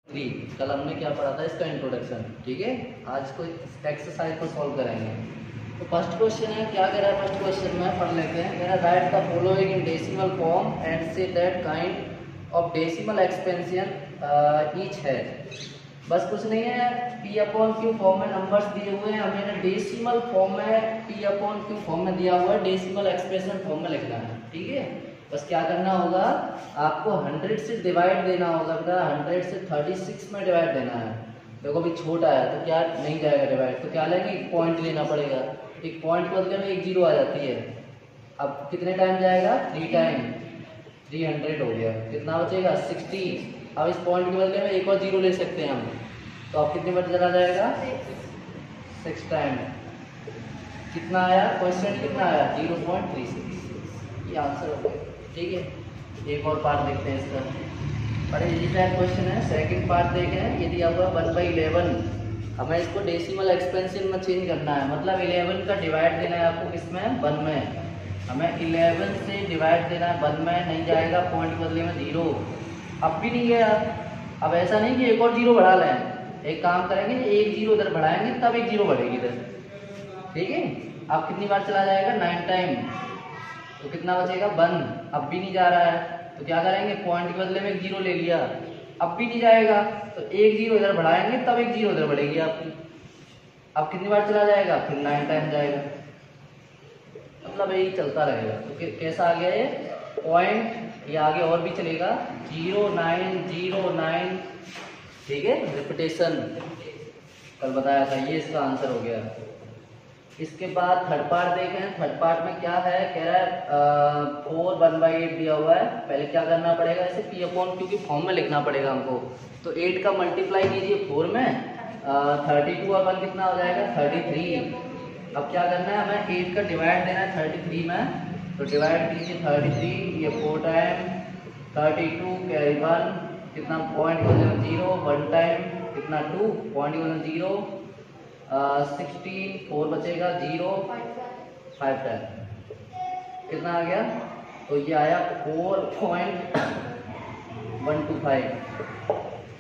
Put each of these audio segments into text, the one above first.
3 कल हमने क्या पढ़ा था, इसका इंट्रोडक्शन। ठीक है, आज को एक्सरसाइज को सॉल्व करेंगे। तो फर्स्ट क्वेश्चन है, क्या कह रहा है फर्स्ट क्वेश्चन में, पढ़ लेते हैं। कह रहा है write the following in decimal form and say that kind of decimal expansion each है। बस कुछ नहीं है, P/Q फॉर्म में नंबर्स दिए हुए हैं, हमें डेसिमल फॉर्म में P/Q फॉर्म में दिया हुआ है, डेसिमल एक्सप्रेशन फॉर्म में लिखना है। ठीक है, बस क्या करना होगा, आपको 100 से डिवाइड देना होगा। बेटा 100 से 36 में डिवाइड देना है। देखो अभी छोटा है तो क्या नहीं जाएगा डिवाइड, तो क्या लेंगे, एक पॉइंट लेना पड़ेगा। एक पॉइंट के बदले में एक जीरो आ जाती है। अब कितने टाइम जाएगा, 3 टाइम, 300 हो गया। कितना बचेगा, 60। अब इस पॉइंट के बदले में एक और जीरो ले सकते हैं हम, तो अब कितने बार चला जाएगा, 6 टाइम। कितना आया क्वेश्चन, कितना आया, 0.36। ये आंसर हो गया। ठीक है, एक और पार्ट देखते हैं इसका। बड़े इजी टाइप क्वेश्चन है। सेकंड पार्ट देखें, ये दिया हुआ 1/11। हमें इसको डेसिमल एक्सपेंशन में चेंज करना है, मतलब 11 का डिवाइड देना है आपको, किसमें, 1 में। हमें 11 से डिवाइड देना है 1 में, नहीं जाएगा, पॉइंट के बदले में 0। अब भी नहीं गया। अब ऐसा नहीं कि एक और जीरो बढ़ा लें, एक काम करेंगे, एक जीरो इधर बढ़ाएंगे तब एक जीरो बढ़ेगी इधर। ठीक है, अब कितनी बार चला जाएगा, 9 टाइम, तो कितना बचेगा, 1। अब भी नहीं जा रहा है, तो क्या करेंगे, पॉइंट के बदले में एक जीरो ले लिया। अब भी नहीं जाएगा, तो एक जीरो इधर बढ़ाएंगे तब एक जीरो इधर बढ़ेगी आपकी। अब कितनी बार चला जाएगा, फिर 9 टाइम जाएगा, मतलब यही चलता रहेगा। तो कैसा आ गया ये पॉइंट, ये आगे और भी चलेगा, 0909। ठीक है, रिपीटेशन कल बताया था, ये इसका आंसर हो गया। इसके बाद थर्ड पार्ट देखें। थर्ड पार्ट में क्या है, कह रहा है 4 1/8 दिया हुआ है। पहले क्या करना पड़ेगा, इसे P/Q की फॉर्म में लिखना पड़ेगा हमको। तो 8 का मल्टीप्लाई कीजिए 4 में, 32 और 1 कितना हो जाएगा, 33। अब क्या करना है, हमें 8 का डिवाइड देना है 33 में, तो डिवाइड कीजिए 33, ये 4 टाइम, 32 कैरी 1, कितना, पॉइंट 0, 1 टाइम, कितना 2, पॉइंट 0, 16, 4 बचेगा, 0, 5 टाइम, कितना आ गया, तो ये आया 4.125।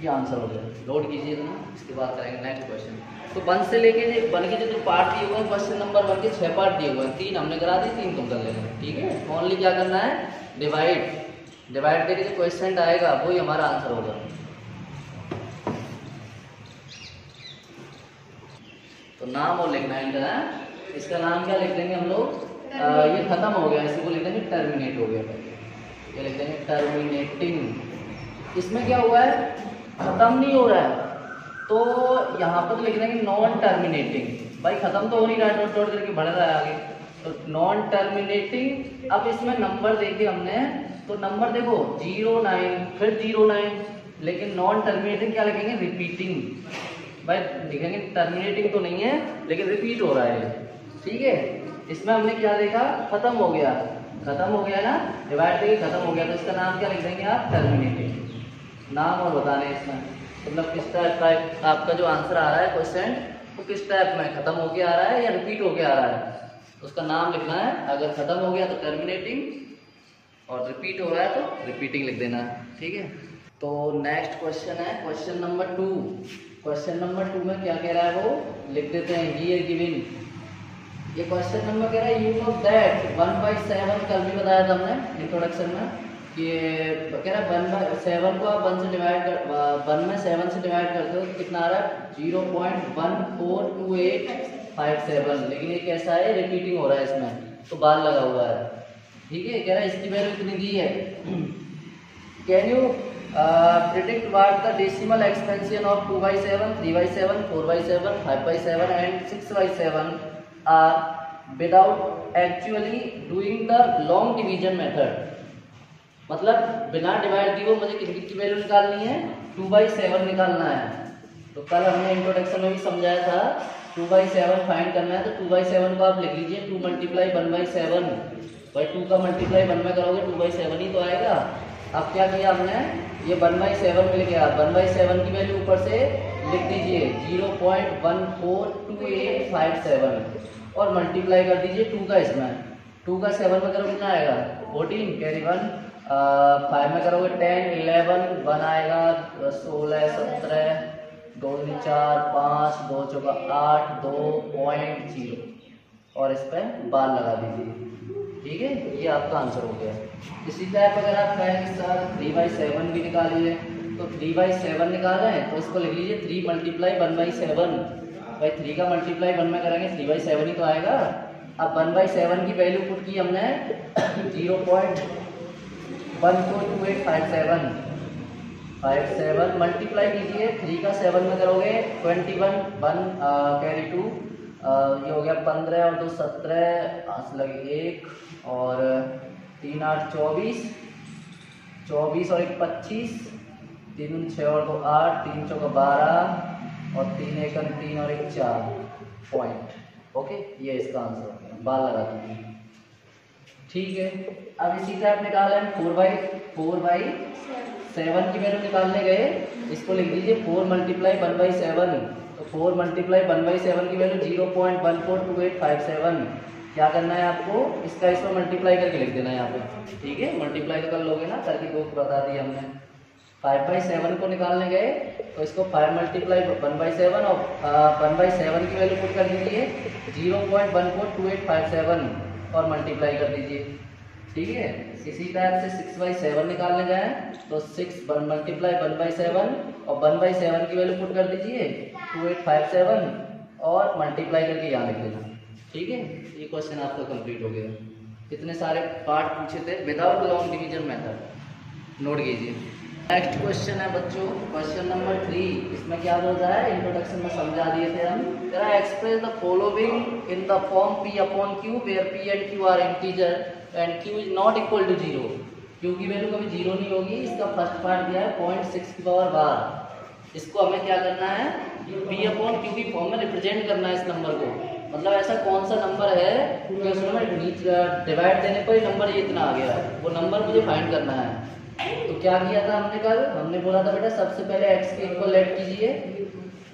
ये आंसर हो गया। लोड कीजिए ना, इसके बाद करेंगे नेक्स्ट क्वेश्चन। तो 1 से लेके 1 के जो पार्ट दिए हुए हैं, क्वेश्चन नंबर 1 के 6 पार्ट दिए हुए हैं, 3 हमने करा दी, 3 तुम कर लेना। ठीक है, ओनली क्या करना है, डिवाइड करके जो क्वेश्चन आएगा वही हमारा आंसर होगा। तो नाम और लिखना है, इसका नाम क्या लिख देंगे हम लोग, ये खत्म हो गया, इसी को लिख देंगे टर्मिनेट हो गया। ये लिख देंगे टर्मिनेटिंग। इसमें क्या हुआ है, खत्म नहीं हो रहा है, तो यहाँ पर लिख देंगे नॉन टर्मिनेटिंग। भाई खत्म तो हो नहीं रहा है, डॉट डॉट करके बढ़ रहा है आगे, तो नॉन टर्मिनेटिंग। अब इसमें नंबर देखे हमने, तो नंबर देखो 09, फिर 09, लेकिन नॉन टर्मिनेटिंग क्या लिखेंगे, रिपीटिंग। भाई लिखेंगे टर्मिनेटिंग तो नहीं है, लेकिन रिपीट हो रहा है। ठीक है, इसमें हमने क्या देखा, खत्म हो गया ना, डिवाइड करके खत्म हो गया, तो इसका नाम क्या लिख देंगे आप, टर्मिनेटिंग। नाम और बताने इसमें, मतलब किस टाइप का आपका जो आंसर आ रहा है क्वेश्चन, वो किस टाइप में, खत्म होके आ रहा है या रिपीट होके आ रहा है, उसका नाम लिखना है। अगर खत्म हो गया तो टर्मिनेटिंग, और रिपीट हो रहा है तो रिपीटिंग लिख देना है। ठीक है, तो नेक्स्ट क्वेश्चन है क्वेश्चन नंबर 2। क्वेश्चन नंबर 2 में क्या कह रहा है वो लिख देते हैं, हियर गिवन। ये क्वेश्चन नंबर कह रहा है, यू नो दैट 1/7, कल भी बताया था हमने इंट्रोडक्शन में, कि कह रहा है 1/7 को आप 1 से डिवाइड कर, 1 में 7 से डिवाइड करते हो तो कितना आ रहा है, 0.142857। लेकिन ये कैसा है, रिपीटिंग हो रहा है इसमें, तो बाल लगा हुआ है। ठीक है, कह रहा है इसकी वैल्यू कितनी दी है, can you predict what the decimal expansion of 2/7, 3/7, 4/7, 5/7 and 6/7 are without actually doing the long division method। मतलब बिना डिवाइड दिए मुझे किसकी वैल्यू निकालनी है, 2/7 निकालना है। तो कल हमने इंट्रोडक्शन में भी समझाया था, 2/7 फाइंड करना है, तो 2/7 को आप लिख लीजिए 2 × 1/7। भाई 2 का मल्टीप्लाई 1 में करोगे 2/7 ही तो आएगा। अब क्या किया हमने, ये 1/7 मिल गया, 1/7 की वैल्यू ऊपर से लिख दीजिए 0.142857 और मल्टीप्लाई कर दीजिए 2 का, इसमें 2 का 7 में करो कितना आएगा, 14 कैरी 1, 5 में करोगे 10 11 1 आएगा 16 17 2 4 5 2 चौका 8 2.0 और इस पर बार लगा दीजिए। ठीक है, ये आपका आंसर हो गया। इसी टाइप अगर आप कहेंगे सर 3/7 भी निकालिए तो 3/7 निकालें तो इसको लिख लीजिए 3 मल्टीप्लाई 1/7। भाई 3 का मल्टीप्लाई 1 में करेंगे 3/7 ही तो आएगा। अब 1/7 की वैल्यू पुट की हमने 0.142857 मल्टीप्लाई कीजिए 3 का 7 में करोगे 21 1 कैरी 2 ये हो गया 15 और 2 17 5 लगे 1 और 3 8 24 24 और 1 25 3 6 और 2 8 3 चौका 12 और 3 1 3 और 1 4 पॉइंट। ओके, ये इसका आंसर हो गया। बार लगा दीजिए। ठीक है, अब इसी का आप निकालें 4/7 की वैल्यू निकालने गए, इसको लिख दीजिए 4 मल्टीप्लाई 1/7 तो 4 मल्टीप्लाई 1/7 की वैल्यू 0.142857। क्या करना है आपको, इसका इसको मल्टीप्लाई करके लिख देना है यहाँ पे। ठीक है, मल्टीप्लाई तो कर लोगे ना, करके दो बता दिया हमने। 5/7 को निकालने गए तो इसको 5 मल्टीप्लाई 1/7 और 1/7 की वैल्यू पुट कर दीजिए 0.142857 और मल्टीप्लाई कर दीजिए। ठीक है, इसी टाइप से 6/7 निकालने जाए तो 6 मल्टीप्लाई 1/7 और 1/7 की वैल्यू पुट कर दीजिए 2857 और मल्टीप्लाई करके यहाँ लिख देना। ठीक है, ये क्वेश्चन आपका कंप्लीट हो गया। इतने सारे पार्ट पूछे थे without long division method, note कीजिए। नेक्स्ट क्वेश्चन है बच्चों, क्वेश्चन नंबर 3। इसमें क्या बोल रहा है, इंट्रोडक्शन में समझा दिए थे हम। कह रहा है express the following in the form P/Q where P and Q are integer and Q is not equal to 0। Q की वैल्यू कभी 0 नहीं होगी। इसका फर्स्ट पार्ट दिया है 0.6 की पावर बार। इसको हमें क्या करना है, P/Q की फॉर्म में रिप्रेजेंट करना है इस नंबर को। मतलब ऐसा कौन सा नंबर है कि उसमें डिवाइड देने पर ही नंबर ये इतना आ गया, वो नंबर मुझे फाइंड करना है। तो क्या किया था हमने कल, हमने बोला था बेटा सबसे पहले x के इक्वल लेट कीजिए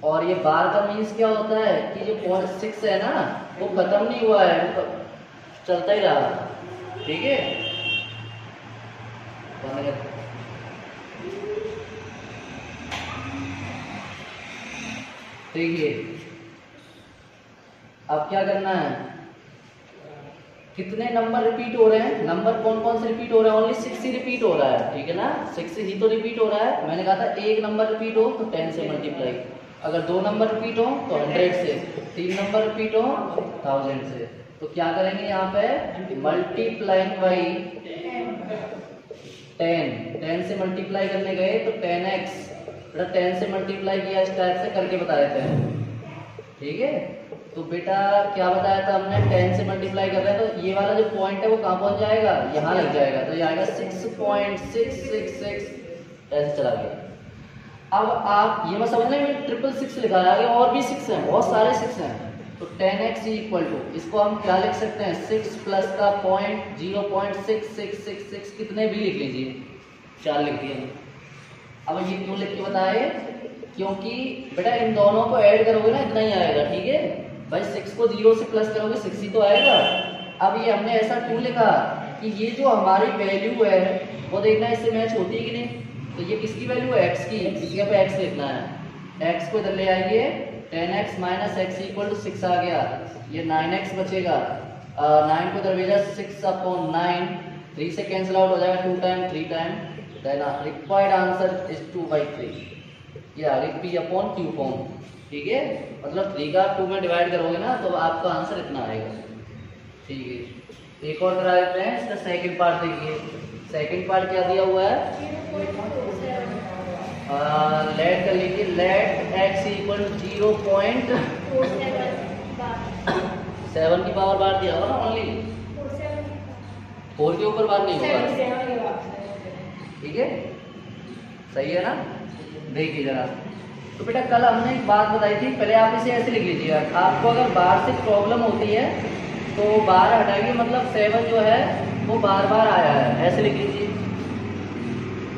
और ये बार का मीन्स क्या होता है कि जो 0.6 है ना वो खत्म नहीं हुआ है, वो चलता ही रहा। ठीक है, देखिए अब क्या करना है, कितने नंबर रिपीट हो रहे हैं, नंबर कौन कौन से रिपीट हो रहे हैं, ओनली 6 ही रिपीट हो रहा है। ठीक है ना, 6 ही तो रिपीट हो रहा है। मैंने कहा था एक नंबर रिपीट हो तो 10 से मल्टीप्लाई, अगर 2 नंबर रिपीट हो तो 100 से, 3 नंबर रिपीट हो 1000 से। तो क्या करेंगे यहाँ पे, मल्टीप्लाइंग बाई 10 से मल्टीप्लाई करने गए तो 10x, 10 से मल्टीप्लाई किया इस टाइप से करके बता देते हैं। ठीक है, तो बेटा क्या बताया था हमने, 10 से मल्टीप्लाई कर रहे हैं तो ये वाला जो पॉइंट है वो कहाँ पहुंच जाएगा, यहाँ लग जाएगा। तो ये आएगा 6.666 ऐसे चला गया। अब आप ये मत समझना मैं 666 लिखा है, आगे और भी 6 हैं, बहुत सारे 6 हैं। तो 10x इक्वल टू, इसको हम क्या लिख सकते हैं, 6 प्लस का पॉइंट 0.6666 कितने भी लिख लीजिए, 4 लिख दिए। अब ये क्यों लिख के बताए, क्योंकि बेटा इन दोनों को ऐड करोगे ना इतना ही आएगा। ठीक है भाई, 6 को 0 से प्लस करोगे 6 ही तो आएगा। अब ये हमने ऐसा क्यों लिखा कि ये जो हमारी वैल्यू है वो देखना इससे मैच होती है कि नहीं। तो ये किसकी वैल्यू है, x की, इसी पे x लिखना है। x को इधर ले आइए, 10x minus x equal to 6 आ गया, ये 9x बचेगा। 9 को इधर भेजा 6/9, 3 से कैंसिल आउट हो जाएगा, 2 time 3 time, then required answer is 2/3। ये आ गई P/Q फॉर्म। ठीक है, मतलब 3 का 2 में डिवाइड करोगे ना तो आपका आंसर इतना आएगा। ठीक है, एक और करा देते हैं, इसका सेकंड पार्ट देखिए। सेकंड पार्ट क्या दिया हुआ है, लेट कर लीजिए, लेट x इक्वल 0.7 की पावर बार दिया होगा ना, ओनली 4 के ऊपर बार नहीं होगा। ठीक है, सही है ना, देखिए जरा। तो बेटा कल हमने एक बात बताई थी, पहले आप इसे ऐसे लिख लीजिएगा। आपको अगर बार से प्रॉब्लम होती है तो बार हटाइए, मतलब 7 जो है वो बार बार आया है, ऐसे लिख लीजिए।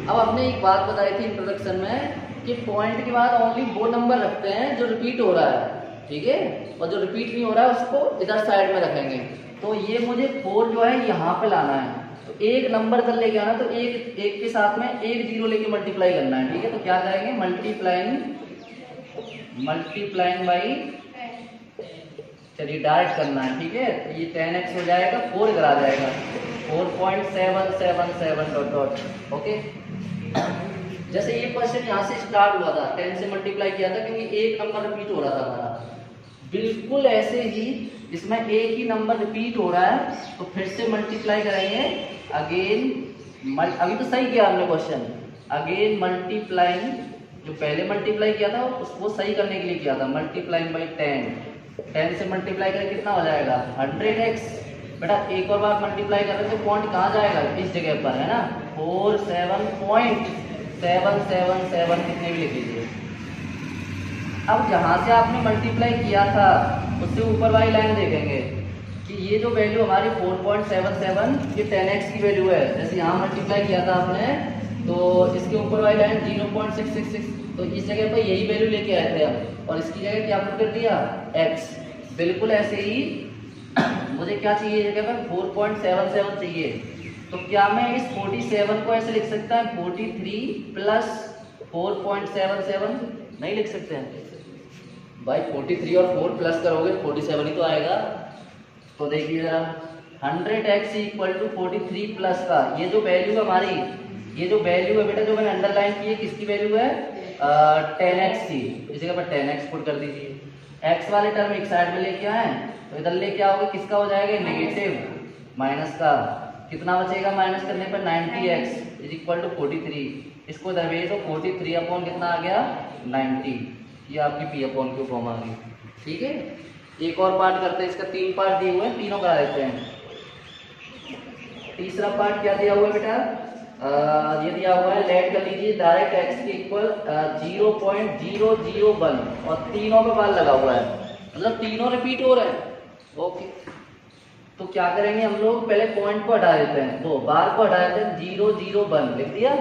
अब हमने एक बात बताई थी इंट्रोडक्शन में कि पॉइंट के बाद ओनली वो नंबर रखते हैं जो रिपीट हो रहा है। ठीक है, और जो रिपीट नहीं हो रहा है उसको इधर साइड में रखेंगे। तो ये मुझे 4 जो है यहाँ पे लाना है, तो एक नंबर कर लेके आना, तो एक एक के साथ में एक जीरो लेके मल्टीप्लाई करना है, ठीक है। तो क्या करेंगे, मल्टीप्लाइंग बाई, चलिए डायरेक्ट करना है, ठीक है। तो ये 10x हो जाएगा, 4 इधर आ जाएगा, 4.777 डॉट डॉट, ओके। जैसे ये क्वेश्चन यहाँ से स्टार्ट हुआ था, 10 से मल्टीप्लाई किया था, क्योंकि एक नंबर रिपीट हो रहा था हमारा, बिल्कुल ऐसे ही इसमें एक ही नंबर रिपीट हो रहा है, तो फिर से मल्टीप्लाई करेंगे अगेन। अभी तो सही किया हमने क्वेश्चन, अगेन मल्टीप्लाइंग, जो पहले मल्टीप्लाई किया था उसको सही करने के लिए किया था, मल्टीप्लाइंग बाई 10 से मल्टीप्लाई करें कितना हो जाएगा 100x। बेटा एक और बार मल्टीप्लाई कर रहे तो पॉइंट कहाँ जाएगा, इस जगह पर है ना, 47.777 कितने भी लिख लीजिए। अब जहाँ से आपने मल्टीप्लाई किया था उससे ऊपर वाली लाइन देखेंगे कि ये जो वैल्यू हमारी 4.77 ये 10x की वैल्यू है। जैसे यहाँ मल्टीप्लाई किया था आपने, तो इसके ऊपर वाली लाइन 0.666, तो इस जगह पर यही वैल्यू लेके आए थे हम, और इसकी जगह क्या पुट कर दिया x। बिल्कुल ऐसे ही मुझे क्या चाहिए जगह पर 4.77 चाहिए, तो क्या मैं इस 47 को ऐसे लिख सकता है 43 प्लस 4.77, नहीं लिख सकते हैं भाई। 43 और 4 प्लस करोगे 47 ही तो आएगा। तो देखिए जरा 100x इक्वल टू 43 प्लस का ये जो वैल्यू है हमारी, ये जो वैल्यू है बेटा जो मैंने अंडरलाइन की है, किसकी वैल्यू है 10x की। इस जगह पर 10x पुट कर दीजिए, x वाले टर्म एक साइड में लेके आए तो इधर लेके आओगे, किसका हो जाएगा नेगेटिव माइनस का, कितना बचेगा माइनस करने पर 90x इज इक्वल टू 43। इसको इधर भेज दो, 43 अपॉन कितना आ गया 90, ये आपकी p अपॉन क्यू फॉर्म आ गई, ठीक है। एक और पार्ट करते हैं, इसका 3 पार्ट दिए हुए हैं, तीनों करा देते हैं। तीसरा पार्ट क्या दिया हुआ है बेटा, ये दिया हुआ है, लेट कर लीजिए डायरेक्ट x के इक्वल 0.001 और तीनों पे बार लगा हुआ है, मतलब तीनों रिपीट हो रहे हैं, ओके। तो क्या करेंगे हम लोग, पहले पॉइंट को हटा देते हैं, वो बार को हटा देते हैं, 001 लिख दिया,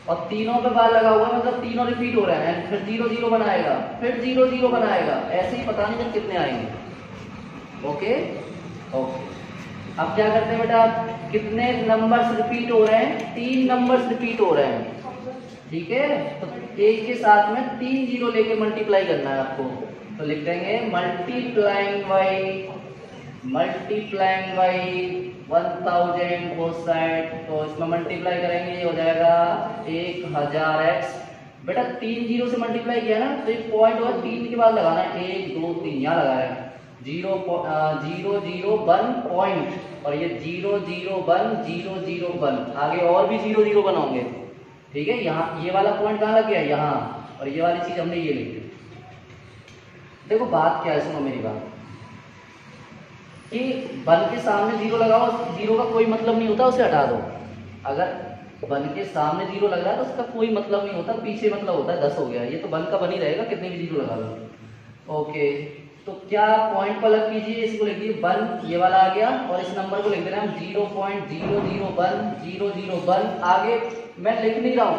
और तीनों पे बार लगा हुआ है, मतलब तीनों रिपीट हो रहे हैं, फिर 0 बनाएगा, फिर 0 बनाएगा, ऐसे ही पता नहीं जब कितने आएंगे, ओके ओके। अब क्या करते हैं बेटा, कितने नंबर्स रिपीट हो रहे हैं, 3 नंबर्स रिपीट हो रहे हैं, ठीक है। तो एक के साथ में 3 जीरो लेके मल्टीप्लाई करना है आपको, तो लिख देंगे मल्टीप्लाइंग बाई 1000 बोथ साइड, तो इसमें मल्टीप्लाई करेंगे ये हो जाएगा 1000x। बेटा 3 जीरो से मल्टीप्लाई किया ना, तो एक पॉइंट और 3 के बाद लगाना है, 1 2 3 यहाँ लगाया 001 पॉइंट, और ये 001 आगे और भी 0 होंगे, ठीक है। यहाँ ये वाला पॉइंट कहाँ लग गया, यहाँ, और ये वाली चीज हमने ये लिखी। देखो बात क्या है, सुनो मेरी बात, कि 1 के सामने 0 लगाओ, 0 का कोई मतलब नहीं होता, उसे हटा दो। अगर 1 के सामने 0 लग रहा है तो उसका कोई मतलब नहीं होता, पीछे मतलब होता है 10 हो गया, ये तो 1 का बन ही रहेगा कितने भी 0 लगा लो, ओके। तो क्या पॉइंट को अलग कीजिए, इसको लिख दीजिए 1, ये वाला आ गया, और इस नंबर को लिख देना हम 0.001 आगे मैं लिख नहीं रहा हूँ,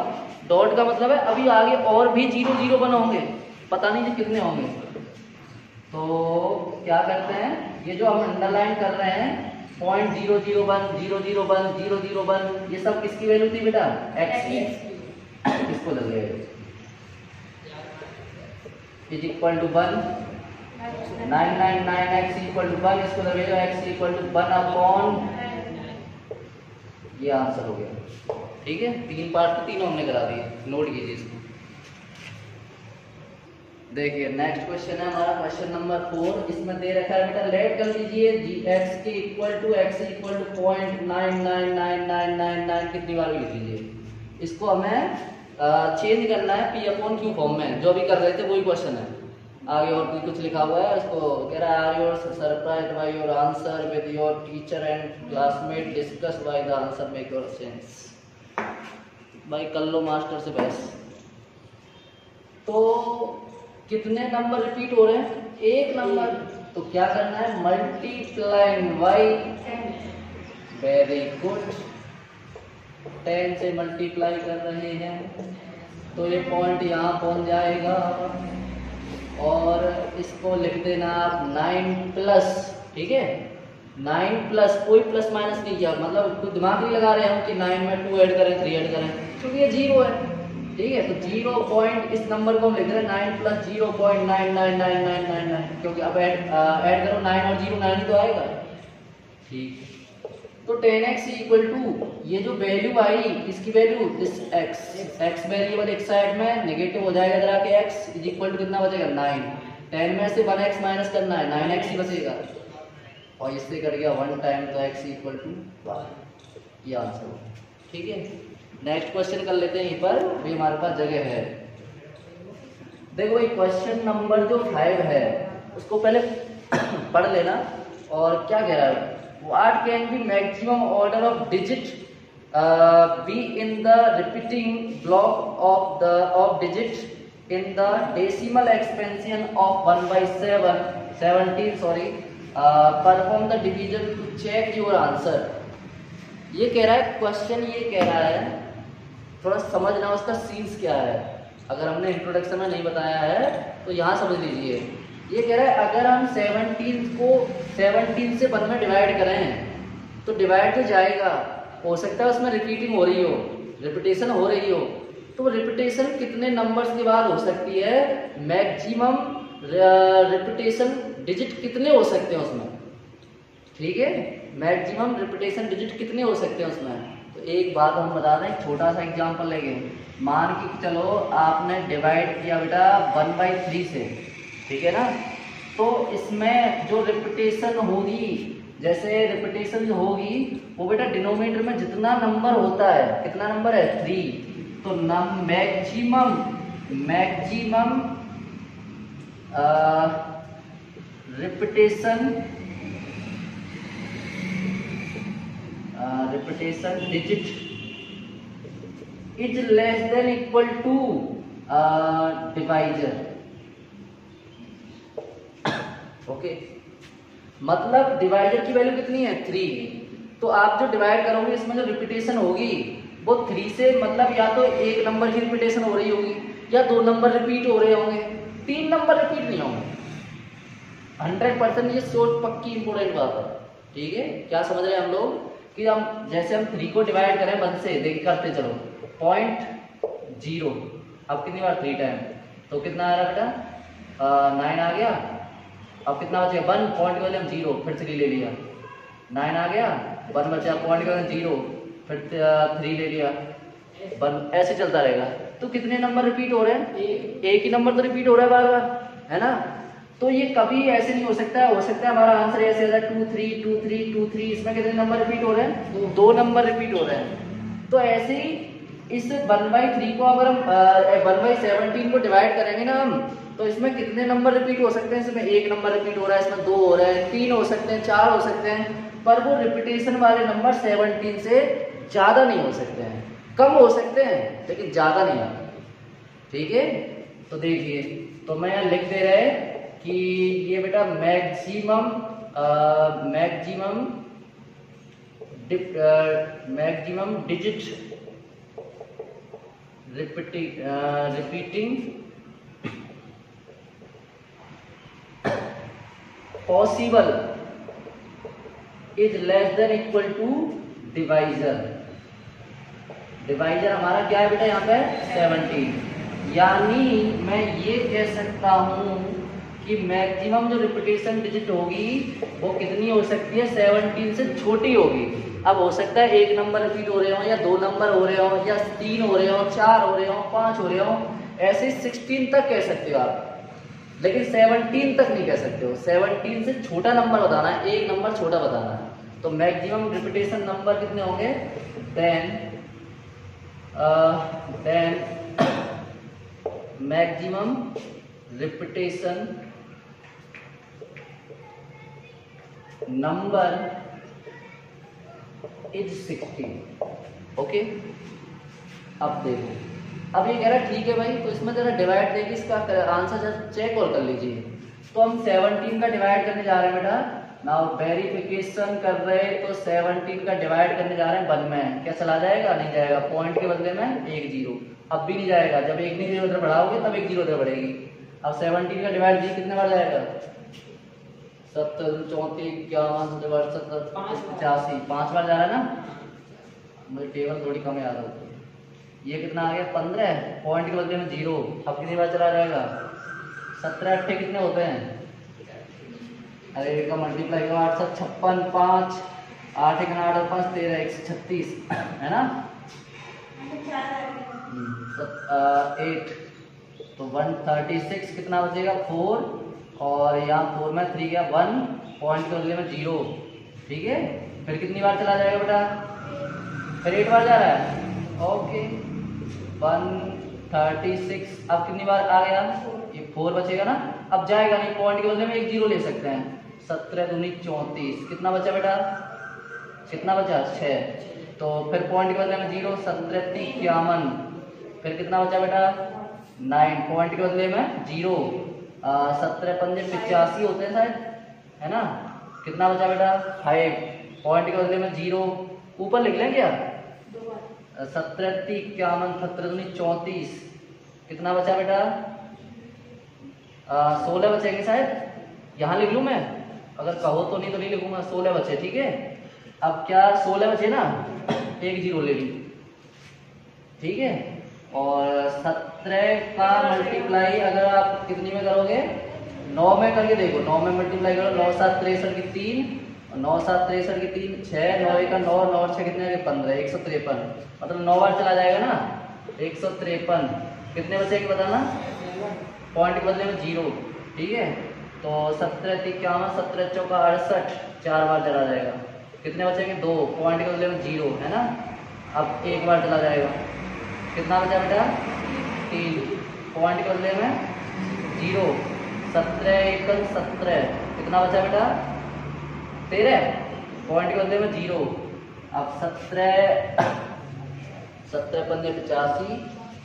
डॉट का मतलब है अभी आगे और भी 0 होंगे, पता नहीं जी कितने होंगे। तो क्या करते हैं, ये जो हम अंडरलाइन कर रहे हैं 0.001 ये सब किसकी वैल्यू थी बेटा, x की, इसको लग गए is equal to 1, 999x equal to 1, इसको लगेगा x इक्वल टू 1 अपॉन, ये आंसर हो गया, ठीक है। 3 पार्ट तो तीनों हमने करा दिए, नोट कीजिए इसको। देखिए नेक्स्ट क्वेश्चन है हमारा क्वेश्चन नंबर 4, इसमें दे रखा है बेटा, लेट कर लीजिए x के इक्वल टू 0.999999 कितनी बार भी लिख लीजिए। इसको हमें चेंज करना है p अपॉन q फॉर्म में, जो भी कर रहे थे वही क्वेश्चन है। आगे और भी कुछ लिखा हुआ है, इसको कह रहा है are your surprised by your answer with your teacher and classmate discuss why the answer make your sense. भाई कर लो मास्टर से बहस। तो कितने नंबर रिपीट हो रहे हैं, एक नंबर, तो क्या करना है मल्टीप्लाइंग बाई, वेरी गुड, 10 से मल्टीप्लाई कर रहे हैं, तो ये पॉइंट यहाँ पहुंच जाएगा, और इसको लिख देना आप 9 प्लस, ठीक है 9 प्लस, कोई प्लस माइनस नहीं किया, मतलब कोई दिमाग नहीं लगा रहे हम कि 9 में 2 ऐड करें 3 ऐड करें, क्योंकि ये 0 है। ठीक है, तो 0 पॉइंट, इस नंबर को हम लिख रहे हैं 9 प्लस 0.99999, क्योंकि अब ऐड करो 9 और 0, 9 ही तो आएगा। ठीक, तो 10x इक्वल टू ये जो वैल्यू आई, इसकी वैल्यू दिस x वेरिएबल एक साइड में नेगेटिव हो जाएगा जरा के x इज इक्वल टू कितना बचेगा 9, 10 में से 1x माइनस करना है, 9x ही बचेगा, और इससे कर गया 1 टाइम, तो x इक्वल टू 1, ये आंसर हो। ठीक है, नेक्स्ट क्वेश्चन कर लेते हैं, यहीं पर भी हमारे पास जगह है। देखो ये क्वेश्चन नंबर जो 5 है उसको पहले पढ़ लेना, और क्या कह रहा है, what can be maximum order of digit be in the repeating block of digit in the decimal expansion of 1/17 perform the division to check your answer। ये कह रहा है क्वेश्चन, ये कह रहा है थोड़ा समझना उसका सीन्स क्या है, अगर हमने इंट्रोडक्शन में नहीं बताया है तो यहाँ समझ लीजिए। ये कह रहा है अगर हम 17 को 17 से 1 में डिवाइड करें तो डिवाइड तो जाएगा, हो सकता है उसमें रिपीटिंग हो रही हो, रिपीटेशन हो रही हो, तो रिपीटेशन कितने नंबर्स के बाद हो सकती है, मैक्सिमम रिपीटेशन डिजिट कितने हो सकते हैं उसमें। ठीक है, मैक्सिमम रिपीटेशन डिजिट कितने हो सकते हैं उसमें। तो एक बात हम बता दें, छोटा सा एग्जांपल लेंगे, मान के चलो आपने डिवाइड किया बेटा 1/3 से, ठीक है ना, तो इसमें जो रिपीटेशन होगी, जैसे रिपीटेशन जो होगी वो बेटा डिनोमिनेटर में जितना नंबर होता है, कितना नंबर है 3, तो maximum repetition digit is less than equal to divisor. Okay, मतलब डिवाइजर की वैल्यू कितनी है 3, तो आप जो डिवाइड करोगे इसमें जो रिपीटेशन होगी वो 3 से, मतलब या तो एक नंबर की रिपीटेशन हो रही होगी या 2 नंबर रिपीट हो रहे होंगे, 3 नंबर रिपीट नहीं होंगे। 100% ये सोच पक्की इंपोर्टेंट बात है। ठीक है, क्या समझ रहे हैं हम लोग कि हम जैसे हम 3 को डिवाइड करें 1 से, देख करते चलो 0.0, अब कितनी बार 3 टाइम, तो कितना आ रहा बेटा 9 आ गया, अब कितना बचेगा 1, पॉइंट के वैल्यू हम 0, फिर 3 ले लिया, 9 आ गया, 1 बचा, पॉइंट के वैल्यू 0, फिर 3 ले लिया, 1, ऐसे चलता रहेगा। तो कितने नंबर रिपीट हो रहे हैं, एक ही नंबर तो रिपीट हो रहा है बार बार, है ना। तो ये कभी ऐसे नहीं हो सकता है, हो सकता है हमारा आंसर ऐसे है 2 3 2 3 2 3, इसमें कितने नंबर रिपीट हो रहे हैं, 2 नंबर रिपीट हो रहे हैं। तो ऐसे ही इस 1/3 को अगर हम 1/17 को डिवाइड करेंगे ना हम, तो इसमें कितने नंबर रिपीट हो सकते हैं, इसमें 1 नंबर रिपीट हो रहा है, इसमें 2 हो रहा है, 3 हो सकते हैं, 4 हो सकते हैं, पर वो रिपीटेशन वाले नंबर 17 से ज्यादा नहीं हो सकते हैं, कम हो सकते हैं लेकिन ज्यादा नहीं। ठीक है, तो देखिए, तो मैं यहाँ लिख दे रहे कि ये बेटा maximum digit repeating possible is less than equal to divisor. Divisor हमारा क्या है बेटा यहाँ पे 17, यानी मैं ये कह सकता हूं कि मैक्सिमम जो रिपीटेशन डिजिट होगी वो कितनी हो सकती है, 17 से छोटी होगी। अब हो सकता है 1 नंबर रिपीट हो रहे हो, या 2 नंबर हो रहे हो, या 3 हो रहे हो, 4 हो रहे हो, 5 हो रहे हो, ऐसे 16 तक कह सकते हो आप, लेकिन 17 तक नहीं कह सकते हो। 17 से छोटा नंबर बताना है, 1 नंबर छोटा बताना है। तो मैक्सिमम रिपीटेशन नंबर कितने होंगे, then maximum repetition number is 16। Okay, अब देखो, अब ये कह रहा है ठीक है भाई, तो इसमें जरा डिवाइड देखिए, इसका आंसर जरा चेक और कर लीजिए। तो हम 17 का डिवाइड करने जा रहे हैं बेटा, नाउ वेरिफिकेशन कर रहे हैं, तो 17 का डिवाइड करने जा रहे हैं 1 में, क्या चला जाएगा, नहीं जाएगा, पॉइंट के बदले में 1 0, अब भी नहीं जाएगा, जब 1 नहीं 0 बढ़ाओगे तब 1 0 बढ़ेगी। अब 17 का डिवाइड जी कितने बार जाएगा, 70 34 51 70 85 5 बार जा रहा है ना, मुझे टेबल थोड़ी कम याद होती है। ये कितना आ गया 15, पॉइंट के बदले में 0। अब कितनी बार चला जाएगा 17 8 कितने होते हैं, अरे का मल्टीप्लाई करो 8 7 56 5 8 1 8 और 5 13 136 है ना 8 तो 136 कितना बचेगा 4 और यहाँ 4 में 3 गया 1 पॉइंट के बदले में 0। ठीक है फिर कितनी बार चला जाएगा बेटा, फिर 8 बार जा रहा है। ओके 136 अब कितनी बार आ गया, ये 4 बचेगा ना, अब जाएगा नहीं, पॉइंट के बदले में एक 0 ले सकते हैं। 17 दूनी 34 कितना बचा बेटा, कितना बचा 6, तो फिर पॉइंट के बदले में 0 17 51 फिर कितना बचा बेटा 9 पॉइंट के बदले में 0 17 पंजे 85 होते हैं शायद है ना, कितना बचा बेटा 5 पॉइंट के बदले में 0 ऊपर लिख लें क्या 17 51 17 दूनी 34 कितना बचा बेटा 16 बचेंगे शायद, यहाँ लिख लूँ मैं, अगर कहो तो नहीं तो नहीं लिखूंगा, 16 बचे। ठीक है अब क्या 16 बचे ना, एक 0 ले ली। ठीक है और 17 का मल्टीप्लाई अगर आप कितनी में करोगे 9 में करके देखो, 9 में मल्टीप्लाई करो 9 7 63 की 3 9 7 63 की 3 6 9 1 9 9 6 कितने 15 153 मतलब 9 बार चला जाएगा ना 153 कितने बचेंगे बताना, पॉइंट के बदले में 0। ठीक है तो 17 51 17 चौका 68 4 बार चला जाएगा, कितने बचेंगे 2 पॉइंट के बदले में 0 है ना, अब एक बार चला जाएगा, कितना बचा बेटा 3 पॉइंट के बदले में 0 17 1 17 कितना बचा बेटा 13 पॉइंट के बदले में 0। अब 17 17 पंजे 85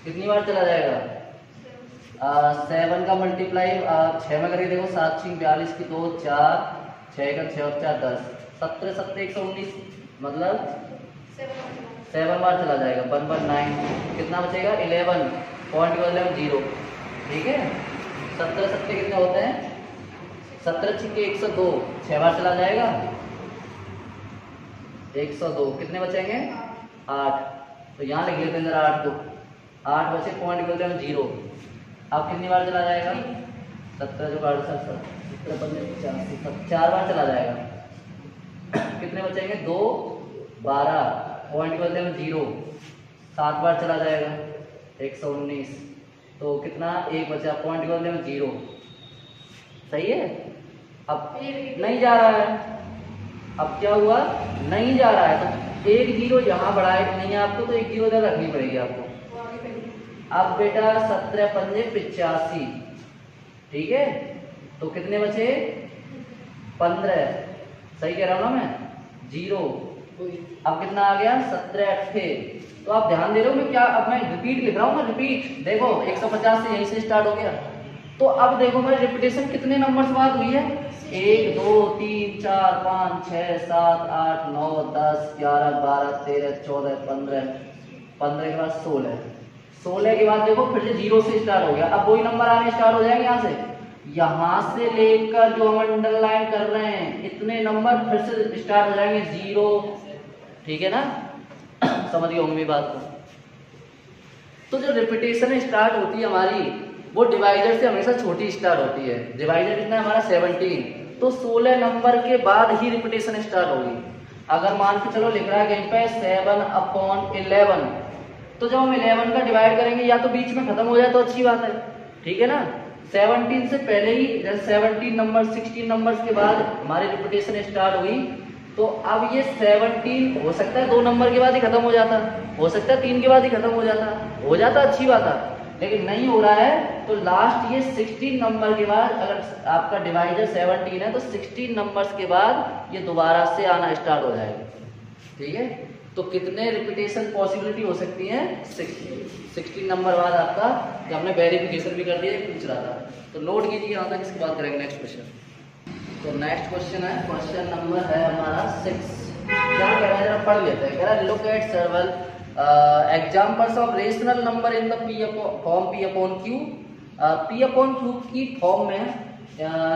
कितनी बार चला जाएगा 7 का मल्टीप्लाई 6 में करके देखो 7 6 42 की 2 4 6 का 6 और 4 10 17 17 119 मतलब 7 बार चला जाएगा 1 1 9 कितना बचेगा 11 पॉइंट के बदले में 0। ठीक है 17 17 कितने होते हैं 17 6 102 6 बार चला जाएगा 102 कितने बचेंगे 8, तो यहाँ लिख लेते हैं जरा 8 को 8 बचे पॉइंट के बदले में 0। अब कितनी बार चला जाएगा 17 जो 85 4 बार चला जाएगा, कितने बचेंगे 2 12 पॉइंट के बदले में 0 7 बार चला जाएगा 119 तो कितना 1 बचा पॉइंट के बदले में 0। सही है अब नहीं जा रहा है, अब क्या हुआ नहीं जा रहा है तो एक 0 यहाँ बढ़ाए नहीं आपको तो एक 0 इधर रखनी पड़ेगी आपको। अब बेटा 17 पंजे 85 ठीक है तो कितने बचे 15, सही कह रहा हूँ ना मैं 0। अब कितना आ गया 17 8, तो आप ध्यान दे रहे हो मैं क्या, अब मैं रिपीट लिख रहा हूँ ना, रिपीट देखो 150 से यहीं से स्टार्ट हो गया। तो अब देखो मैं रिपीटेशन कितने नंबर से बात हुई है 1 2 3 4 5 6 7 8 9 10 11 12 13 14 15 15 के बाद 16 के बाद देखो फिर से 0 से स्टार्ट हो गया। अब वही नंबर आने स्टार्ट हो जाएंगे यहाँ से लेकर जो हम अंडरलाइन कर रहे हैं इतने नंबर फिर से स्टार्ट हो जाएंगे 0। ठीक है ना समझ गए होंगे बात को। तो जो रिपीटेशन स्टार्ट होती है हमारी वो डिवाइजर से हमेशा छोटी स्टार्ट होती है। डिवाइजर कितना है हमारा 17, तो 16 नंबर के बाद ही रिपीटेशन स्टार्ट होगी। अगर मान के चलो लिख रहा है कहीं पे 7/11, तो जब हम 11 का डिवाइड करेंगे या तो बीच में खत्म हो जाए तो अच्छी बात है, ठीक है ना। 17 से पहले ही 17 नंबर 16 नंबर्स के बाद हमारी रिपीटेशन स्टार्ट हुई, तो अब ये 17 हो सकता है 2 नंबर के बाद ही खत्म हो जाता, हो सकता है 3 के बाद ही खत्म हो जाता अच्छी बात है, लेकिन नहीं हो रहा है। तो लास्ट ये 16 नंबर के बाद अगर आपका डिवाइजर 17 है तो 16 नंबर्स के बाद ये दोबारा से आना स्टार्ट हो जाएगा। ठीक है तो कितने रिपीटेशन पॉसिबिलिटी हो सकती है 16 नंबर बाद आपका, कि हमने वेरिफिकेशन भी कर दिया पूछ रहा था। तो नोट कीजिए यहाँ तक, इसके बाद करेंगे नेक्स्ट क्वेश्चन। तो नेक्स्ट क्वेश्चन है, क्वेश्चन नंबर है हमारा 6। क्या कह रहा है जरा पढ़ लेते हैं। कह रहा है look at several examples of rational number in the form P upon Q। P upon Q की फॉर्म में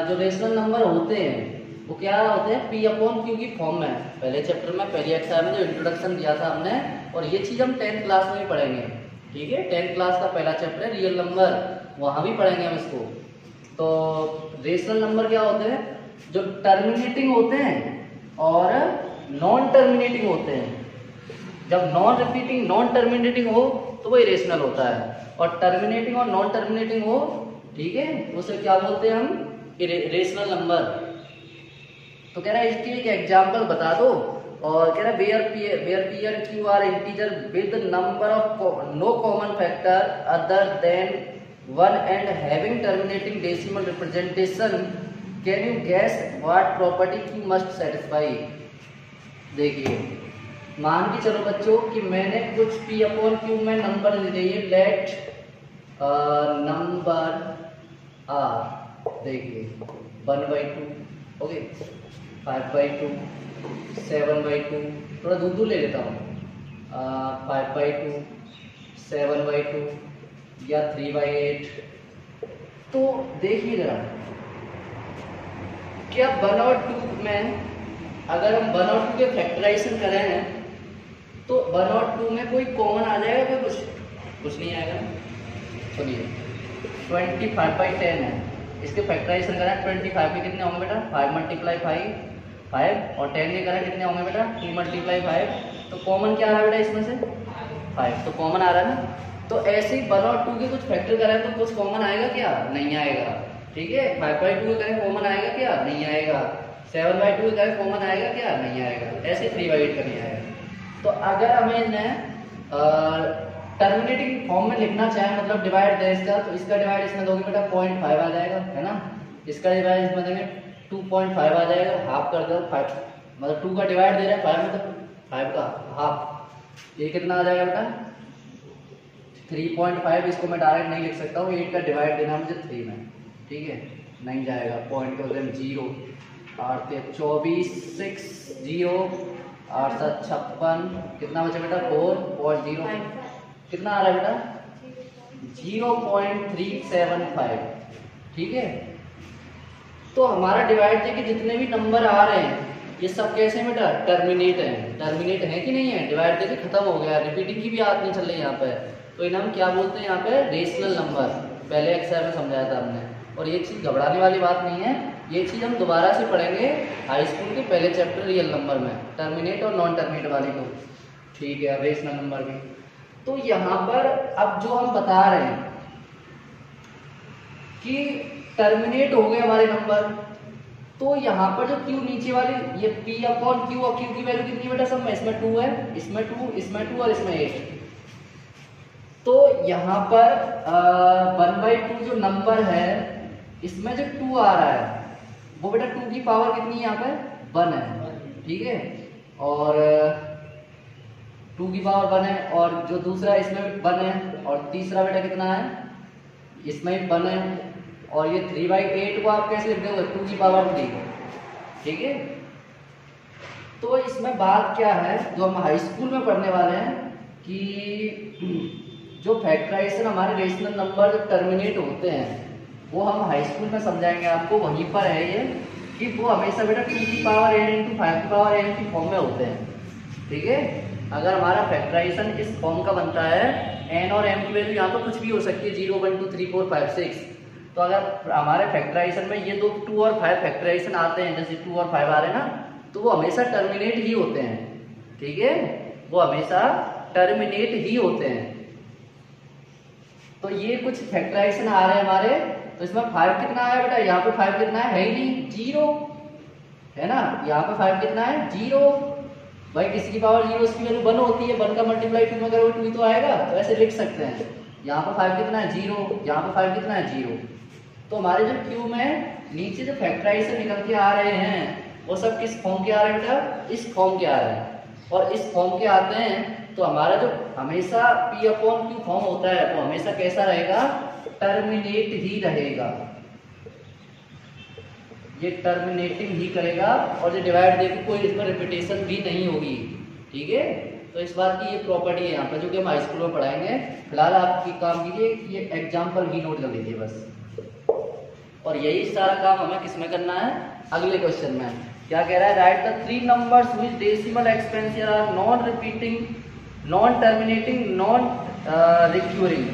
जो रेशनल नंबर होते हैं वो क्या होते हैं पी अपॉन क्यू की फॉर्म में। पहले चैप्टर में पहली एक्सरसाइज में जो इंट्रोडक्शन दिया था हमने, और ये चीज़ हम 10th क्लास में भी पढ़ेंगे, ठीक है। 10th क्लास का पहला चैप्टर है रियल नंबर, वहाँ भी पढ़ेंगे हम इसको। तो रेशनल नंबर क्या होते हैं, जो टर्मिनेटिंग होते हैं और नॉन टर्मिनेटिंग होते हैं। जब नॉन रिपीटिंग नॉन टर्मिनेटिंग हो तो वो इरेशनल होता है, और टर्मिनेटिंग और नॉन टर्मिनेटिंग हो, ठीक है, उसे क्या बोलते हैं हम, रेशनल नंबर। तो कह रहा है इसकी एक एग्जांपल बता दो, और कह रहा है where P and Q are integer with number of no common factor other than 1 and having terminating decimal representation, can you guess what property Q must satisfy. देखिए मान के चलो बच्चों कि मैंने कुछ पी अपॉन क्यू में नंबर ले लिए, लेट नंबर आर, देखिए 1/2, ओके, 5/2, 7/2, थोड़ा दूर ले लेता हूँ, 5/2, 7/2 या 3/8। तो देखिए जरा, क्या 1 और 2 में अगर हम 1 और 2 के फैक्टराइजेशन करें तो 1 और 2 में कोई कॉमन आ जाएगा क्या? कुछ नहीं आएगा। सुनिए 25/10 है, इसके फैक्टराइजेशन करें 25 के कितने होंगे बेटा, 5 × 5, और 10 के करें कितने होंगे बेटा, 2 × 5। तो कॉमन क्या आ रहा है बेटा इसमें से 5, तो कॉमन आ रहा है ना। तो ऐसे ही 1 और 2 के कुछ फैक्टर करें तो कुछ कॉमन आएगा क्या? नहीं आएगा, ठीक है। 5/2 करें कॉमन आएगा क्या? नहीं आएगा। 7/2 करें कॉमन आएगा क्या? नहीं आएगा। ऐसे 3/8 का नहीं आएगा। तो अगर हमें इन्हें टर्मिनेटिंग फॉर्म में लिखना चाहे, मतलब डिवाइड दें इसका, तो इसका डिवाइड इसमें दोगे बेटा 0.5 आ जाएगा, है ना। इसका डिवाइड इसमें देंगे 2.5 आ जाएगा, हाफ कर दो 5, मतलब 2 का डिवाइड दे रहे हैं 5 में, तो 5 का हाफ, ये कितना आ जाएगा बेटा 3.5। इसको मैं डायरेक्ट नहीं लिख सकता हूँ, 8 का डिवाइड देना मुझे 3 में, ठीक है, नहीं जाएगा। पॉइंट के उधर 0, 8 के 24, 6 0, 8 7 56, कितना बचा बेटा 4.0, कितना आ रहा है बेटा 0.375, ठीक है। तो हमारा डिवाइड देखिए जितने भी नंबर आ रहे हैं ये सब कैसे हैं बेटा, टर्मिनेट हैं। टर्मिनेट है कि नहीं है, डिवाइड देखिए खत्म हो गया, रिपीटिंग की भी बात नहीं चल रही यहाँ पे। तो इन्हें हम क्या बोलते हैं यहाँ पे, रेशनल नंबर। पहले एक्सरसाइज में समझाया था हमने, और ये चीज़ घबराने वाली बात नहीं है, ये चीज़ हम दोबारा से पढ़ेंगे हाई स्कूल के पहले चैप्टर रियल नंबर में, टर्मिनेट और नॉन टर्मिनेट वाली को, ठीक है, रेशनल नंबर भी। तो यहाँ पर अब जो हम बता रहे हैं कि टर्मिनेट हो गए हमारे नंबर, तो यहाँ पर जो क्यू नीचे वाली ये P अपॉन क्यू, और क्यू की वैल्यू कितनी बेटा सब में, इसमें 2 है, इसमें 2, इसमें 2 और इसमें 8। तो यहाँ पर 1/2 जो नंबर है इसमें जो 2 आ रहा है वो बेटा 2 की पावर कितनी है यहाँ पर 1 है, ठीक है, और 2 की पावर 1 है, और जो दूसरा इसमें भी 1 है, और तीसरा बेटा कितना है इसमें भी 1 है, और ये 3/8 को आप कैसे लिख दोगे 2 की पावर 3, ठीक है। तो इसमें बात क्या है जो हम हाई स्कूल में पढ़ने वाले हैं कि जो फैक्टराइजेशन हमारे रेशनल नंबर जो टर्मिनेट होते हैं वो हम हाई स्कूल में समझाएंगे आपको, वहीं पर है ये कि वो हमेशा बेटा 2 की पावर n × 5 की पावर n की फॉर्म में होते हैं, ठीक है। अगर हमारा फैक्टराइजेशन इस फॉर्म का बनता है, n और m की वैल्यू यहाँ पर कुछ भी हो सकती है, 0 1 2 3 4 5 6। तो अगर हमारे फैक्टराइजेशन में ये 2 और 5 फैक्टराइजेशन आते हैं, जैसे 2 और 5 आ रहे हैं ना, तो वो हमेशा टर्मिनेट ही होते हैं, ठीक है, वो हमेशा टर्मिनेट ही होते हैं। तो ये कुछ फैक्टराइजेशन आ रहे हैं हमारे, तो इसमें 5 कितना है बेटा, यहाँ पे 5 कितना है ही नहीं, 0 है ना, यहाँ पे 5 कितना है 0। भाई किसी की पावर 0 उसकी वैल्यू 1 होती है, 1 का मल्टीप्लाई 2 में करोगे 2 ही तो आएगा, तो ऐसे लिख सकते हैं। यहाँ पे 5 कितना है 0, यहाँ पे 5 कितना है 0। तो हमारे जो क्यू में नीचे जो फैक्टराइजेशन निकल के आ रहे हैं वो सब किस फॉर्म के आ रहे हैं बेटा, इस फॉर्म के आ रहे हैं, और इस फॉर्म के आते हैं तो हमारा जो हमेशा P अपॉन Q फॉर्म होता है वो हमेशा कैसा रहेगा, टर्मिनेट ही रहेगा, ये टर्मिनेटिंग ही करेगा, और जो डिवाइड देखो कोई इसमें रिपीटेशन भी नहीं होगी, ठीक है। तो इस बात की ये प्रॉपर्टी है यहाँ पर जो कि हम हाई स्कूल में पढ़ाएंगे। फिलहाल आप काम कीजिए, ये एग्जाम्पल ही नोट कर लीजिए बस। और यही सारा काम हमें किसमें करना है, अगले क्वेश्चन में। क्या कह रहा है, write the 3 numbers which decimal expansion are non repeating, non terminating, non recurring.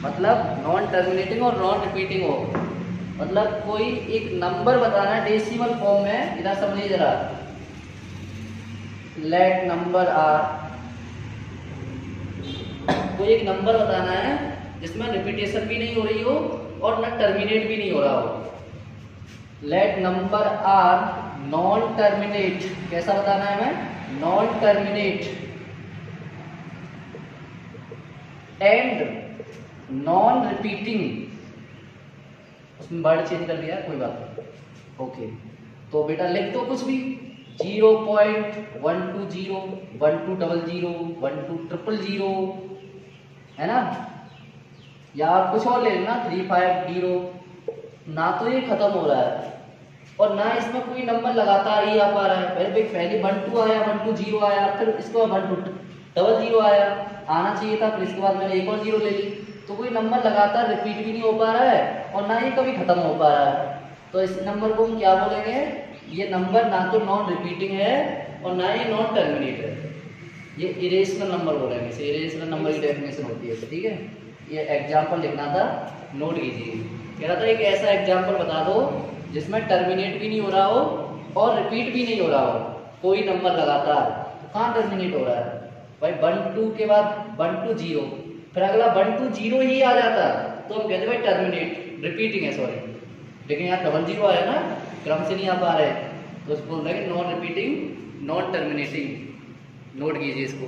मतलब नॉन टर्मिनेटिंग और नॉन रिपीटिंग हो, मतलब कोई एक नंबर बताना है डेसिमल फॉर्म में। इधर समझिए जरा, लेट नंबर आर, कोई एक नंबर बताना है जिसमें रिपीटेशन भी नहीं हो रही हो और न टर्मिनेट भी नहीं हो रहा हो। Let number are non terminate, कैसा बताना है हमें, non terminate and non repeating. उसमें वर्ड चेंज कर दिया, कोई बात नहीं, ओके। तो बेटा लिख दो कुछ भी, 0.120, 1200, 1200, है ना, या कुछ और ले लेना 350। ना तो ये खत्म हो रहा है और ना इसमें कोई नंबर लगातार ही आ पा रहा है। पहले 12 आया, 120 आया, फिर इसके बाद 1200 आया, आना चाहिए था, फिर इसके बाद मैंने एक और 0 ले ली। तो कोई नंबर लगातार रिपीट भी नहीं हो पा रहा है और ना ये कभी खत्म हो पा रहा है। तो इस नंबर को हम क्या बोलेंगे, ये नंबर ना तो नॉन रिपीटिंग है और ना ये नॉन टर्मिनेट है, ये इरेशनल नंबर बोलेंगे। इसे इरेशनल नंबर की डेफिनेशन होती है, ठीक है। ये एग्जाम्पल लिखना था, नोट कीजिए। कह रहा था एक ऐसा एग्जाम्पल बता दो जिसमें टर्मिनेट भी नहीं हो रहा हो और रिपीट भी नहीं हो रहा हो, कोई नंबर लगातार। तो कहाँ टर्मिनेट हो रहा है भाई, 12 के बाद 120, फिर अगला 120 ही आ जाता तो हम कहते भाई टर्मिनेट, रिपीटिंग है, सॉरी। लेकिन यहाँ 00 आया ना, क्रम से नहीं आ पा रहे, तो उसको बोल रहे हैं non repeating, non terminating. Note कीजिए इसको।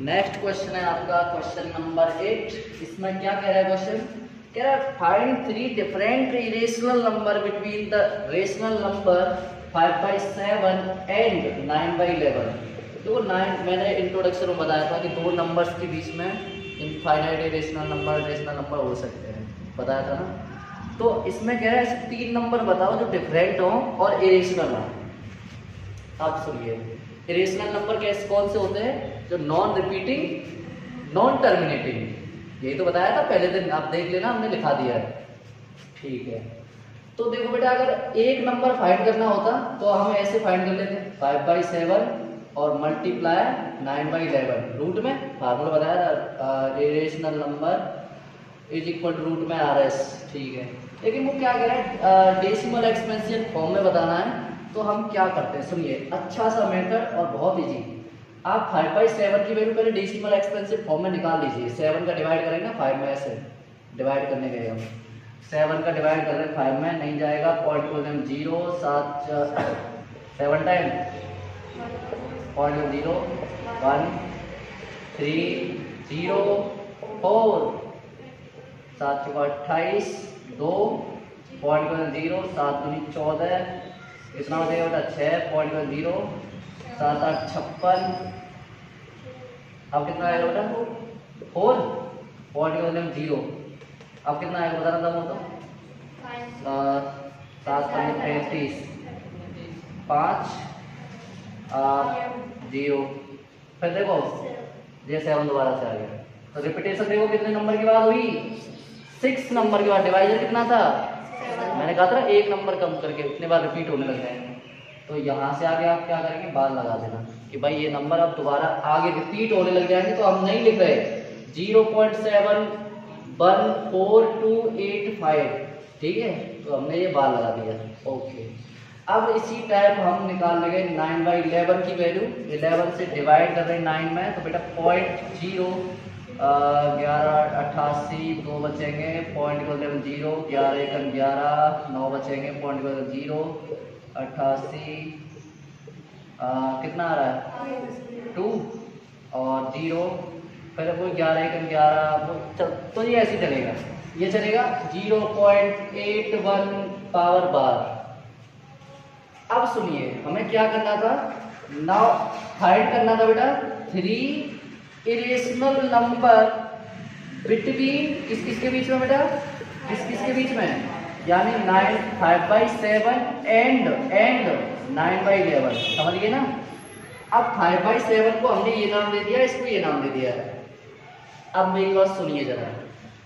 नेक्स्ट क्वेश्चन है आपका क्वेश्चन नंबर 8। इसमें क्या कह रहा है क्वेश्चन, कह रहा है find 3 different irrational number between the rational number 5/7 and 9/11। देखो 9, मैंने इंट्रोडक्शन में बताया था कि 2 नंबर्स के बीच में इनफाइनाइट रेशनल नंबर हो सकते हैं, बताया था ना। तो इसमें कह रहा है 3 नंबर बताओ जो डिफरेंट हो और इरेशनल हो। आप सुनिए, इरेशनल नंबर कैसे कौन से होते हैं, जो नॉन रिपीटिंग, नॉन टर्मिनेटिंग। यही तो बताया था पहले दिन, आप देख लेना, हमने लिखा दिया है, ठीक है। तो देखो बेटा, अगर एक नंबर फाइंड करना होता तो हम ऐसे फाइंड कर लेते, 5/7 और मल्टीप्लाई 9/11। रूट में फार्मूला बताया था, irrational number is equal to root में RS, ठीक है। लेकिन वो क्या कह रहा है, डेसिमल एक्सपेंशन फॉर्म में बताना है, तो हम क्या करते हैं, सुनिए, अच्छा सा मेथड और बहुत इजी। आप 5/7 की वैल्यू पहले डेसिमल एक्सपेंशन फॉर्म में निकाल लीजिए। 7 का डिवाइड करेंगे ना 5 में, ऐसे डिवाइड करने गए हम, 7 का डिवाइड कर रहे हैं 5 में, नहीं जाएगा, पॉइंट को दें 0, 7 टाइम, पॉइंट 0, 1, 3, 0, 4, 7 × 28, 2, पॉइंट को 0, 7 × 14, कितना हो जाएगा बेटा, 6, पॉइंट को 0, 7, 8, 56। अब कितना आएगा बेटा, 4, पॉइंट को 0। अब कितना आएगा बताना था, वो तो 7, 5, 35, 5, 0। फिर देखो ये 7 दोबारा से आ गया। तो रिपीटेशन देखो कितने नंबर की बात हुई, 6 नंबर के बाद। डिवाइजर कितना था, मैंने कहा था 1 नंबर कम करके उतने बार रिपीट होने लग जाएंगे। तो यहाँ से आगे आप क्या करेंगे, बार लगा देना कि भाई ये नंबर अब दोबारा आगे रिपीट होने लग जाएंगे, तो हम नहीं लिख रहे 0.71428, ठीक है। तो हमने ये बार लगा दिया, ओके। अब इसी टाइप हम निकाल लेंगे 9/11 की वैल्यू। 11 से डिवाइड कर रहे हैं 9 में, तो बेटा 0.0, 11, 88, 2 बचेंगे, पॉइंट को 0, 11, 1, 11, 9 बचेंगे, पॉइंट को 0, 88, कितना आ रहा है 2 और 0, फिर वो 11, 1, 11, तो ये ऐसे चलेगा, ये चलेगा 0.81 पावर बार। अब सुनिए, हमें क्या करना था, नाउ फाइंड करना था बेटा 3 इरेशनल नंबर बिटवीन किस के बीच में बेटा, किस के बीच में, यानी 5/7 एंड 9/11, समझ गए ना। अब 5/7 को हमने ये नाम दे दिया, इसको ये नाम दे दिया है। अब मेरी बात सुनिए जरा,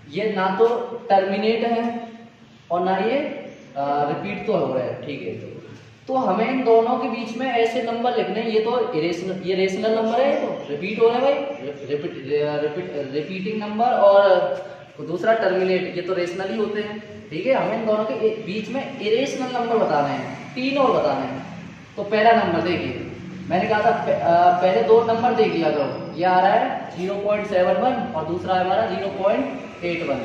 ये ना तो टर्मिनेट है और ना ये रिपीट तो हो रहा है, ठीक है। तो हमें इन दोनों के बीच में ऐसे नंबर लिखने हैं, ये तो इरेशनल, ये रेशनल नंबर है, ये तो रिपीट हो रहा है भाई, रिपीटिंग नंबर, और दूसरा टर्मिनेट, ये तो रेशनल ही होते हैं, ठीक है। हमें इन दोनों के बीच में इरेशनल नंबर बताने हैं, 3 और बताने हैं। तो पहला नंबर देखिए, मैंने कहा था पहले 2 नंबर देख लिया करो, ये आ रहा है 0.71 और दूसरा है हमारा 0.81।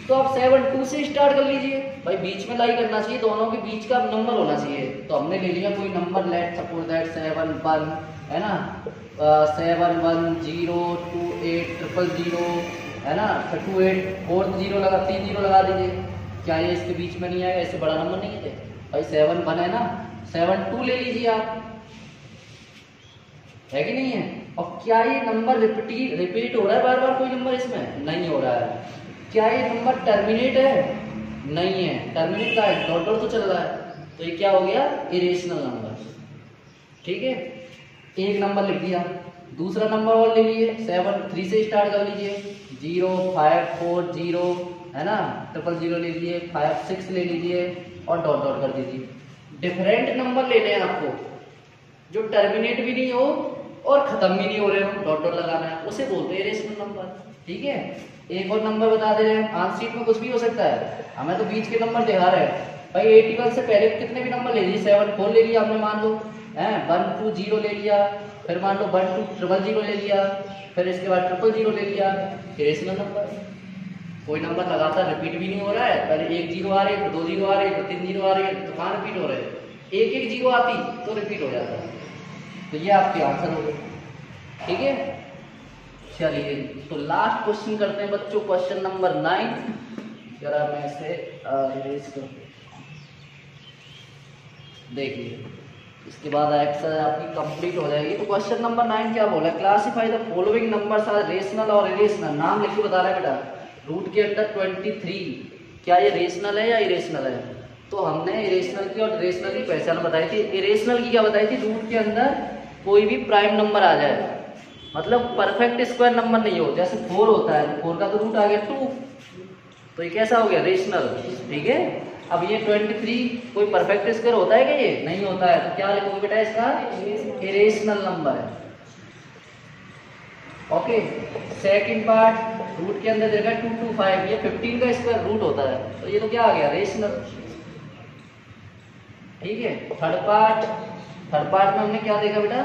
तो आप 72 से स्टार्ट कर लीजिए भाई, बीच में लाई करना चाहिए, दोनों के बीच का नंबर होना चाहिए। तो हमने ले लिया कोई नंबर, लेट सपोज दैट 71 है ना, 71028000 है ना, 28 4th 0 लगा, 3 0 लगा दीजिए। क्या ये इसके बीच में नहीं आएगा? इससे बड़ा नंबर नहीं है भाई, 71 है ना, 72 ले लीजिए आप, है कि नहीं है। और क्या ये नंबर रिपीट हो रहा है बार बार कोई नंबर इसमें? नहीं हो रहा है। क्या ये नंबर टर्मिनेट है? नहीं है। टर्मिनेट का है, डॉट डॉट तो चल रहा है, तो ये क्या हो गया? इरेशनल नंबर, ठीक है। एक नंबर लिख दिया, दूसरा नंबर और ले लिए, 73 से स्टार्ट कर लीजिए, 0540 है ना, 000 ले लीजिए, 56 ले लीजिए और डॉट डॉट कर दीजिए। डिफरेंट नंबर लेने हैं आपको, जो टर्मिनेट भी नहीं हो और खत्म भी नहीं हो रहे हो, डॉट डॉट लगाना है, उसे बोलते हैं इरेशनल नंबर, ठीक है। एक और नंबर बता दे रहे हैं, आंसर शीट में कुछ भी हो सकता है, हमें तो बीच के नंबर दिखा रहे हैं भाई। 81 से पहले कितने भी नंबर ले लीजिए, 74 ले लिया हमने मान लो, है 120 ले लिया, फिर मान लो 12000 ले लिया, फिर इसके बाद 000 ले लिया, इरेशनल नंबर। कोई नंबर लगातार रिपीट भी नहीं हो रहा है, पहले 1 0 आ रही है, फिर 2 0 आ रही है, फिर 3 0 आ रही है, तो कहाँ रिपीट हो रहे हैं? एक 0 आती तो रिपीट हो जाता है। तो ये आपके आंसर हो गए, ठीक है। चलिए तो लास्ट क्वेश्चन करते हैं बच्चों, क्वेश्चन नंबर 9। जरा मैं इसे रिलीज कर, देखिए इसके बाद एक्सरसाइज आपकी कंप्लीट हो जाएगी। तो क्वेश्चन नंबर 9 क्या बोला? Classify the following numbers are rational और इरेशनल। नाम लिख के बता रहा है बेटा, रूट के अंदर 23, क्या ये रेशनल है या इरेशनल है? तो हमने इरेशनल की और रेशनल की पहचान बताई थी। इरेशनल की क्या बताई थी? रूट के अंदर कोई भी प्राइम नंबर आ जाए, मतलब परफेक्ट स्क्वायर नंबर नहीं हो, जैसे 4 होता है, 4 का तो रूट आ गया 2, तो ये कैसा हो गया? रेशनल, ठीक है। अब ये 23 कोई परफेक्ट स्क्वायर होता है क्या? ये नहीं होता है, तो क्या लिखोगे बेटा इसका? इरेशनल नंबर है, ओके। सेकंड पार्ट, रूट के अंदर देखा 225, ये 15 का स्क्वायर रूट होता है, तो ये तो क्या आ गया? रेशनल, ठीक है। थर्ड पार्ट में हमने क्या देखा बेटा?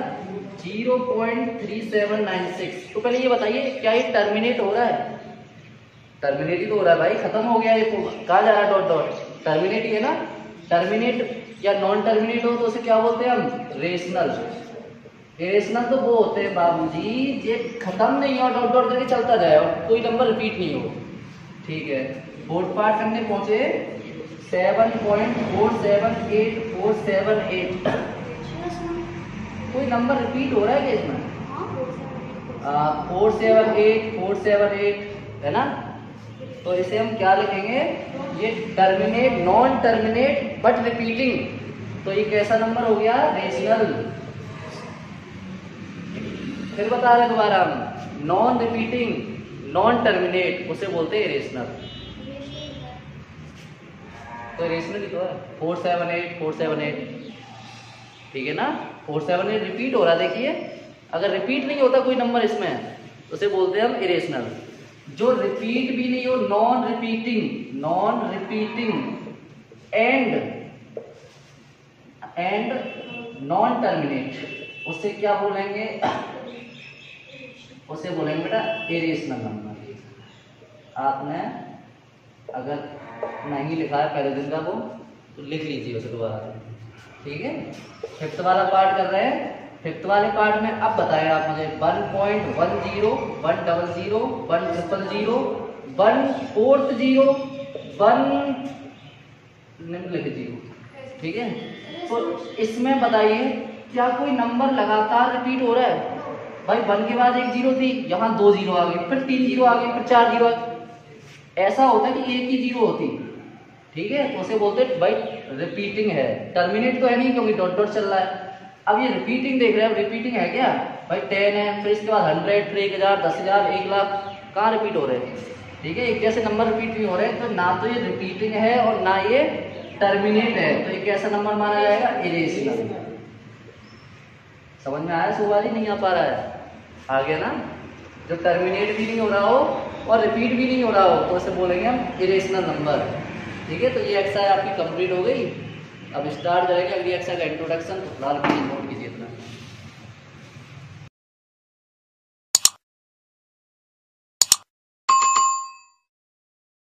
0.3796। तो पहले ये बताइए, क्या ये टर्मिनेट हो रहा है? टर्मिनेट ही तो हो रहा है भाई, खत्म हो गया ये, कहाँ जा रहा है? डॉट डॉट, टर्मिनेट ही है ना। टर्मिनेट या नॉन टर्मिनेट हो तो उसे क्या बोलते हैं हम? रेशनल। इरेशनल तो वो होते हैं बाबूजी, ये खत्म नहीं हो, डॉट डॉट करके चलता जाए और कोई नंबर रिपीट नहीं हो, ठीक है। फोर्थ पार्ट करने पहुंचे 7.478478। कोई नंबर रिपीट हो रहा है क्या इसमें? 478 है ना, तो इसे हम क्या लिखेंगे? ये terminate, non terminate but repeating, तो ये कैसा नंबर हो गया? रेशनल। फिर बता रहे दोबारा हम, नॉन रिपीटिंग, नॉन टर्मिनेट, उसे बोलते हैं इरेशनल। तो इरेशनल ही तो है 478, ठीक है ना। 478 रिपीट हो रहा, देखिए अगर रिपीट नहीं होता कोई नंबर इसमें, तो उसे बोलते हैं हम इरेशनल। जो रिपीट भी नहीं हो, non repeating and non terminate, उसे क्या बोलेंगे? उसे बोलेंगे बेटा इरेशनल नंबर। आपने अगर नहीं लिखा है पहले दिन का वो, तो लिख लीजिए उसे दोबारा, ठीक है। फिफ्थ वाला पार्ट कर रहे हैं। फिफ्थ वाले पार्ट में अब बताएं आप मुझे 1.10, 100, 100, 140, 1 ठीक है। तो इसमें बताइए, क्या कोई नंबर लगातार रिपीट हो रहा है? भाई 1 के बाद 1 0 थी, यहाँ 2 0 आ गए, फिर 3 0 आ गए, फिर 4 0 आ गए, ऐसा होता है कि एक ही 0 होती, ठीक है। तो उसे बोलते हैं भाई रिपीटिंग है। टर्मिनेट तो है नहीं क्योंकि डॉट डॉट चल रहा है। अब ये रिपीटिंग देख रहे हैं, रिपीटिंग है क्या? भाई 10 है, फिर इसके बाद 100, फिर 1000, 10,000, 1 लाख, कहाँ रिपीट हो रहे हैं? ठीक है, एक जैसे नंबर रिपीट नहीं हो रहे हैं, तो ना तो ये रिपीटिंग है और ना ये टर्मिनेट है, तो ये कैसा नंबर माना जाएगा? इरेशनल। समझ में आया सुवाल? ही नहीं आ पा रहा है? आ गया ना? जो टर्मिनेट भी नहीं हो रहा हो और रिपीट भी नहीं हो रहा हो तो उसे बोलेंगे हम इरेशनल नंबर। ठीक है, तो ये एक्सरसाइज आपकी कंप्लीट हो गई। अब स्टार्ट करेंगे अगली एक्सरसाइज का इंट्रोडक्शन। तो फिलहाल नोट कीजिए इतना।